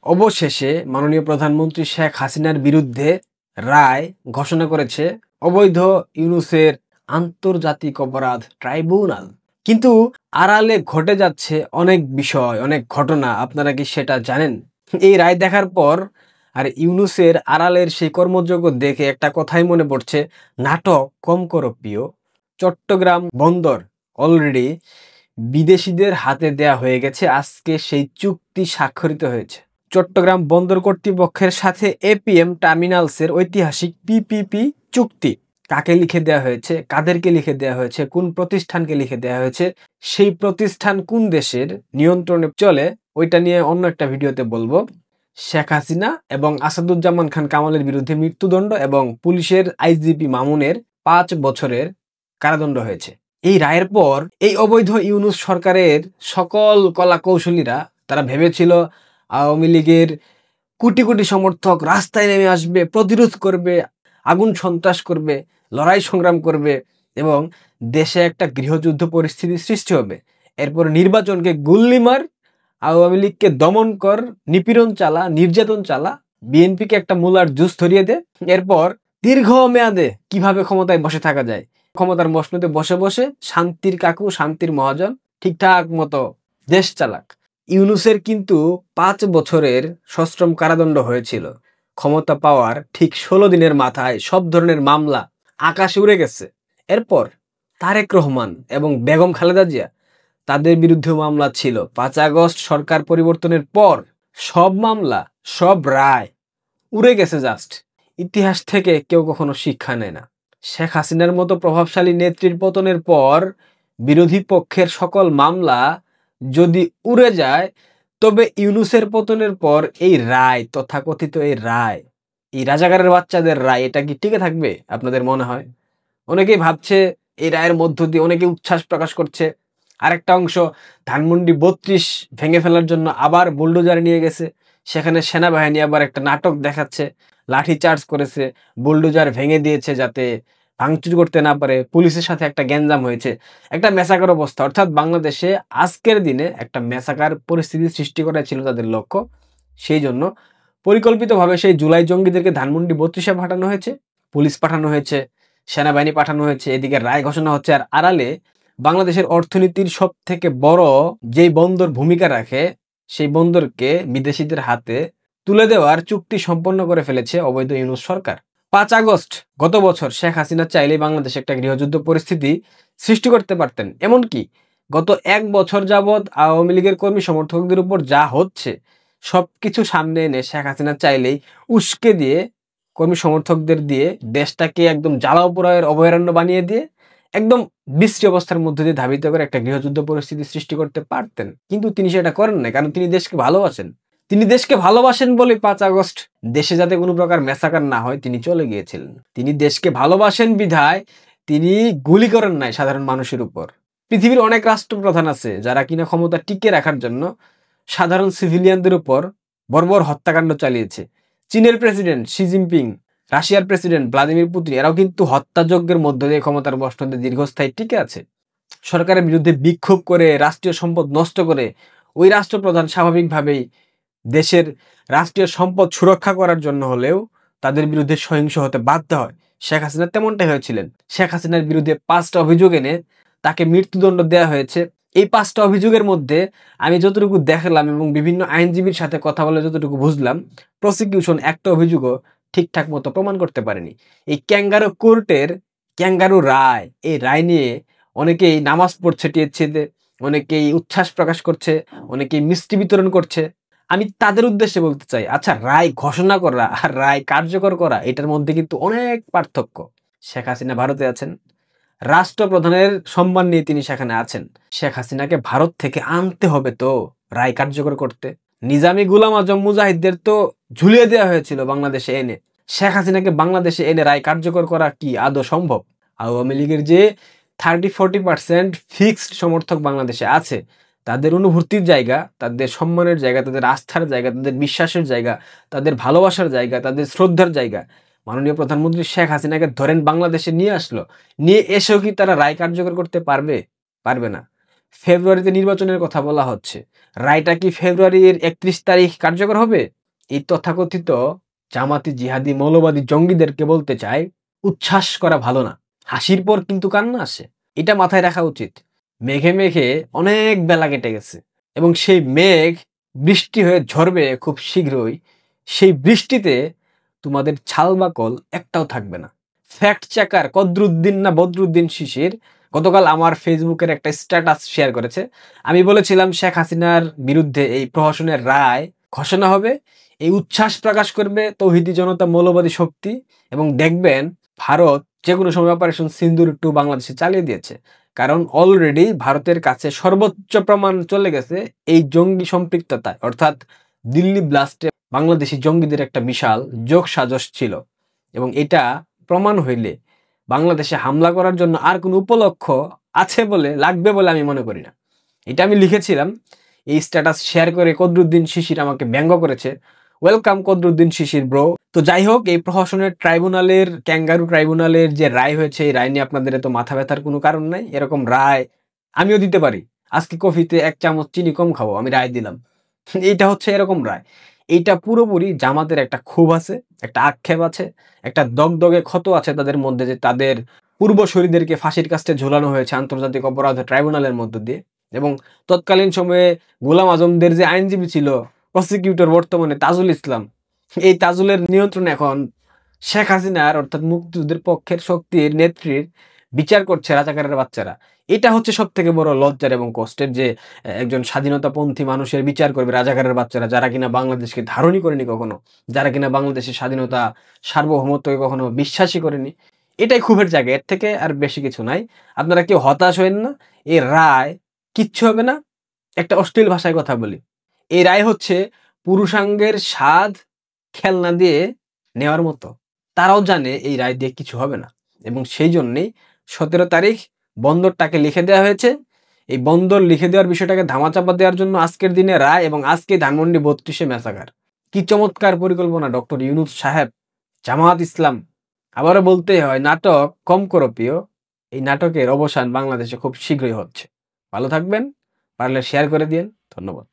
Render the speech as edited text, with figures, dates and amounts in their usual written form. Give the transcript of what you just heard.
অবশেষে মাননীয় প্রধানমন্ত্রী শেখ হাসিনার বিরুদ্ধে রায় ঘোষণা করেছে অবৈধ ইউনূসের আন্তর্জাতিক অপরাধ ট্রাইব্যুনাল। কিন্তু আড়ালে ঘটে যাচ্ছে অনেক বিষয়, অনেক ঘটনা। আপনারা কি সেটা জানেন? এই রায় দেখার পর আর ইউনূসের আড়ালের সেই কর্মযজ্ঞ দেখে একটা কথাই মনে পড়ছে, নাটক কম করো প্রিয়। চট্টগ্রাম বন্দর অলরেডি বিদেশিদের হাতে দেয়া হয়ে গেছে। আজকে সেই চুক্তি স্বাক্ষরিত হয়েছে চট্টগ্রাম বন্দর কর্তৃপক্ষের সাথে এপিএম টার্মিনালসের ঐতিহাসিক পিপিপি চুক্তি। কাকে লিখে দেওয়া হয়েছে, কাদেরকে লিখে দেওয়া হয়েছে, কোন প্রতিষ্ঠানকে লিখে দেওয়া হয়েছে, সেই প্রতিষ্ঠান কোন দেশের নিয়ন্ত্রণে চলে, ওইটা নিয়ে অন্য একটা ভিডিওতে বলবো। শেখ হাসিনা এবং আসাদুজ্জামান খান কামালের বিরুদ্ধে মৃত্যুদণ্ড এবং পুলিশের আইজিপি মামুনের 5 বছরের কারাদণ্ড হয়েছে। এই রায়ের পর এই অবৈধ ইউনূস সরকারের সকল কলা কৌশলীরা তারা ভেবেছিল আওয়ামী লীগের কোটি কোটি সমর্থক রাস্তায় নেমে আসবে, প্রতিরোধ করবে, আগুন সন্ত্রাস করবে, লড়াই সংগ্রাম করবে এবং দেশে একটা গৃহযুদ্ধ পরিস্থিতি সৃষ্টি হবে। এরপর নির্বাচনকে গুল্লি মার, আওয়ামী লীগকে দমন কর, নিপীড়ন চালা, নির্যাতন চালা, বিএনপিকে একটা মূলার জুস ধরিয়ে দে। এরপর দীর্ঘ মেয়াদে কিভাবে ক্ষমতায় বসে থাকা যায়, ক্ষমতার মসনদে বসে বসে শান্তির কাকু, শান্তির মহাজন ঠিকঠাক মতো দেশ চালাক। ইউনূসের কিন্তু 5 বছরের সশ্রম কারাদণ্ড হয়েছিল। ক্ষমতা পাওয়ার ঠিক 16 দিনের মাথায় সব ধরনের মামলা আকাশে উড়ে গেছে। এরপর তারেক রহমান এবং বেগম খালেদা জিয়া, তাদের বিরুদ্ধে মামলা ছিল। 5 আগস্ট সরকার পরিবর্তনের পর সব মামলা, সব রায় উড়ে গেছে জাস্ট। ইতিহাস থেকে কেউ কখনো শিক্ষা নেয় না। শেখ হাসিনার মতো প্রভাবশালী নেত্রীর পতনের পর বিরোধী পক্ষের সকল মামলা যদি উড়ে যায়, তবে ইউনূসের পতনের পর এই রায়, তথাকথিত এই রায়, এই রাজাকারের বাচ্চাদের রায়, এটা কি টিকে থাকবে আপনাদের মনে হয়? অনেকেই ভাবছে, এই রায়ের মধ্য দিয়ে অনেকে উচ্ছ্বাস প্রকাশ করছে। আরেকটা অংশ ধানমন্ডি 32 ভেঙে ফেলার জন্য আবার বুলডোজার নিয়ে গেছে, সেখানে সেনাবাহিনী আবার একটা নাটক দেখাচ্ছে, লাঠি চার্জ করেছে, বুলডোজার ভেঙে দিয়েছে যাতে ভাঙচুর করতে না পারে। পুলিশের সাথে একটা গ্যাঞ্জাম হয়েছে, একটা মেসাকার অবস্থা। অর্থাৎ বাংলাদেশে আজকের দিনে একটা মেসাকার পরিস্থিতি সৃষ্টি করা ছিল তাদের লক্ষ্য। সেই জন্য পরিকল্পিতভাবে সেই জুলাই জঙ্গিদেরকে ধানমন্ডি 32-এ পাঠানো হয়েছে, পুলিশ পাঠানো হয়েছে, সেনাবাহিনী পাঠানো হয়েছে, এদিকে রায় ঘোষণা হচ্ছে। আর আড়ালে বাংলাদেশের অর্থনীতির সব থেকে বড় যেই বন্দর ভূমিকা রাখে, সেই বন্দরকে বিদেশিদের হাতে তুলে দেওয়ার চুক্তি সম্পন্ন করে ফেলেছে অবৈধ ইউনূস সরকার। 5 আগস্ট গত বছর শেখ হাসিনা চাইলেই বাংলাদেশে একটা গৃহযুদ্ধ পরিস্থিতি সৃষ্টি করতে পারতেন। এমনকি গত 1 বছর যাবৎ আওয়ামী লীগের কর্মী সমর্থকদের উপর যা হচ্ছে সবকিছু সামনে এনে শেখ হাসিনা চাইলেই উস্কে দিয়ে, কর্মী সমর্থকদের দিয়ে দেশটাকে একদম জ্বালাও পোড়াইয়ের অভয়ারণ্য বানিয়ে দিয়ে একদম বিশ্রী অবস্থার মধ্যে দিয়ে ধাবিত করে একটা গৃহযুদ্ধ পরিস্থিতি সৃষ্টি করতে পারতেন। কিন্তু তিনি সেটা করেন না, কারণ তিনি দেশকে ভালোবাসেন। তিনি দেশকে ভালোবাসেন বলে 5 আগস্ট দেশে যাতে কোনো প্রকার মেসাকার না হয় তিনি চলে গিয়েছিলেন। তিনি দেশকে ভালোবাসেন বিধায় তিনি গুলি করেন নাই সাধারণ মানুষের উপর। পৃথিবীর অনেক রাষ্ট্রপ্রধান আছে যারা কিনা ক্ষমতা টিকে রাখার জন্য সাধারণ সিভিলিয়ানদের উপর বর্বর হত্যাকাণ্ড চালিয়েছে। চীনের প্রেসিডেন্ট শি জিনপিং, রাশিয়ার প্রেসিডেন্ট ভ্লাদিমির পুতিন, এরাও কিন্তু হত্যাযজ্ঞের মধ্য দিয়ে ক্ষমতার মসনদে দীর্ঘস্থায়ী টিকে আছে। সরকারের বিরুদ্ধে বিক্ষোভ করে, রাষ্ট্রীয় সম্পদ নষ্ট করে ওই রাষ্ট্রপ্রধান স্বাভাবিকভাবেই দেশের রাষ্ট্রীয় সম্পদ সুরক্ষা করার জন্য হলেও তাদের বিরুদ্ধে সহিংস হতে বাধ্য হয়। শেখ হাসিনা তেমনটাই হয়েছিলেন। শেখ হাসিনার বিরুদ্ধে 5টা অভিযোগ এনে তাকে মৃত্যুদণ্ড দেওয়া হয়েছে। এই 5টা অভিযোগের মধ্যে আমি যতটুকু দেখলাম এবং বিভিন্ন আইনজীবীর সাথে কথা বলে যতটুকু বুঝলাম, প্রসিকিউশন একটা অভিযোগও ঠিকঠাক মতো প্রমাণ করতে পারেনি। এই ক্যাঙ্গারু কোর্টের ক্যাঙ্গারু রায়, এই রায় নিয়ে অনেকেই নামাজ পড়ছে টিএসসিতে, অনেকেই উচ্ছ্বাস প্রকাশ করছে, অনেকেই মিষ্টি বিতরণ করছে। আমি তাদের উদ্দেশ্যে বলতে চাই, আচ্ছা, রায় ঘোষণা করা আর রায় কার্যকর করা এটার মধ্যে কিন্তু অনেক পার্থক্য। শেখ হাসিনা ভারতে আছেন, রাষ্ট্রপ্রধানের সম্মান নিয়ে তিনি সেখানে আছেন। শেখ হাসিনাকে ভারত থেকে আনতে হবে তো রায় কার্যকর করতে। নিজামী গোলাম আজম মুজাহিদদের তো ঝুলিয়ে দেওয়া হয়েছিল বাংলাদেশে এনে। শেখ হাসিনাকে বাংলাদেশে এনে রায় কার্যকর করা কি আদৌ সম্ভব? আওয়ামী লীগের যে 30-40% ফিক্সড সমর্থক বাংলাদেশে আছে, তাদের অনুভূতির জায়গা, তাদের সম্মানের জায়গা, তাদের আস্থার জায়গা, তাদের বিশ্বাসের জায়গা, তাদের ভালোবাসার জায়গা, তাদের শ্রদ্ধার জায়গা মাননীয় প্রধানমন্ত্রী শেখ হাসিনাকে ধরেন বাংলাদেশে নিয়ে আসলো, নিয়ে এসেও কি তারা রায় কার্যকর করতে পারবে? পারবে না। ফেব্রুয়ারিতে নির্বাচনের কথা বলা হচ্ছে। রায়টা কি ফেব্রুয়ারির 31 তারিখ কার্যকর হবে? এই তথাকথিত জামাতি জিহাদি মৌলবাদী জঙ্গিদেরকে বলতে চাই, উচ্ছ্বাস করা ভালো না, হাসির পর কিন্তু কান্না আসে। এটা মাথায় রাখা উচিত। মেঘে মেঘে অনেক বেলা কেটে গেছে এবং সেই মেঘ বৃষ্টি হয়ে ঝরবে খুব শীঘ্রই। সেই বৃষ্টিতে তোমাদের ছালবাকল একটাও থাকবে না। ফ্যাক্ট চেকার কদরুদ্দিন না বদরুদ্দিন শিশির গতকাল আমার ফেসবুকের একটা স্ট্যাটাস শেয়ার করেছে। আমি বলেছিলাম শেখ হাসিনার বিরুদ্ধে এই প্রহসনের রায় ঘোষণা হবে, এই উচ্ছ্বাস প্রকাশ করবে তৌহিদি জনতা মৌলবাদী শক্তি, এবং দেখবেন ভারত যে কোনো সময় অপারেশন সিন্দুর 2 বাংলাদেশে চালিয়ে দিয়েছে। কারণ অলরেডি ভারতের কাছে সর্বোচ্চ প্রমাণ চলে গেছে এই জঙ্গি সম্পৃক্ততায়, অর্থাৎ দিল্লি ব্লাস্টে বাংলাদেশি জঙ্গিদের একটা বিশাল যোগ সাজশ ছিল। এবং এটা প্রমাণ হইলে বাংলাদেশে হামলা করার জন্য আর কোনো উপলক্ষ আছে বলে লাগবে বলে আমি মনে করি না। এটা আমি লিখেছিলাম। এই স্ট্যাটাস শেয়ার করে কদরুদ্দিন শিশির আমাকে ব্যঙ্গ করেছে। ওয়েলকাম কদরুদ্দিন শিশির ব্রো। তো যাই হোক, এই প্রহসনের ট্রাইব্যুনালের, ক্যাঙ্গারু ট্রাইব্যুনালের যে রায় হয়েছে, এই রায় নিয়ে আপনাদের এত মাথা ব্যথার কোনো কারণ নাই। এরকম রায় আমিও দিতে পারি। আজকে কফিতে 1 চামচ চিনি কম খাবো, আমি রায় দিলাম। এইটা হচ্ছে এরকম রায়। এইটা পুরোপুরি জামাতের একটা ক্ষোভ আছে, একটা আক্ষেপ আছে, একটা দগদগে ক্ষত আছে তাদের মধ্যে, যে তাদের পূর্বসূরীদেরকে ফাঁসির কাস্টে ঝোলানো হয়েছে আন্তর্জাতিক অপরাধ ট্রাইব্যুনালের মধ্য দিয়ে। এবং তৎকালীন সময়ে গোলাম আজমদের যে আইনজীবী ছিল, প্রসিকিউটর বর্তমানে তাজুল ইসলাম, এই তাজুলের নিয়ন্ত্রণে এখন শেখ হাসিনার অর্থাৎ মুক্তিযুদ্ধের পক্ষের শক্তির নেত্রীর বিচার করছে রাজাকারের বাচ্চারা। এটা হচ্ছে সব থেকে বড় লজ্জার এবং কষ্টের, যে একজন স্বাধীনতাপন্থী মানুষের বিচার করবে রাজাকারের বাচ্চারা, যারা কিনা বাংলাদেশকে ধারণই করেনি কখনো, যারা কিনা বাংলাদেশের স্বাধীনতা সার্বভৌমত্বকে কখনো বিশ্বাসই করেনি। এটাই ক্ষোভের জায়গা, এর থেকে আর বেশি কিছু নাই। আপনারা কেউ হতাশ হবেন না, এই রায় কিচ্ছু হবে না। একটা অশ্লীল ভাষায় কথা বলি, এই রায় হচ্ছে পুরুষাঙ্গের স্বাদ খেলনা দিয়ে নেওয়ার মতো। তারাও জানে এই রায় দিয়ে কিছু হবে না, এবং সেই জন্যেই 17 তারিখ বন্দরটাকে লিখে দেওয়া হয়েছে। এই বন্দর লিখে দেওয়ার বিষয়টাকে ধামাচাপা দেওয়ার জন্য আজকের দিনে রায়, এবং আজকে ধানমন্ডি 32-এ ম্যাসাকার। কি চমৎকার পরিকল্পনা ডক্টর ইউনূস সাহেব, জামাত ইসলাম। আবারও বলতেই হয়, নাটক কম করো প্রিয়। এই নাটকের অবসান বাংলাদেশে খুব শীঘ্রই হচ্ছে। ভালো থাকবেন, পারলে শেয়ার করে দিন। ধন্যবাদ।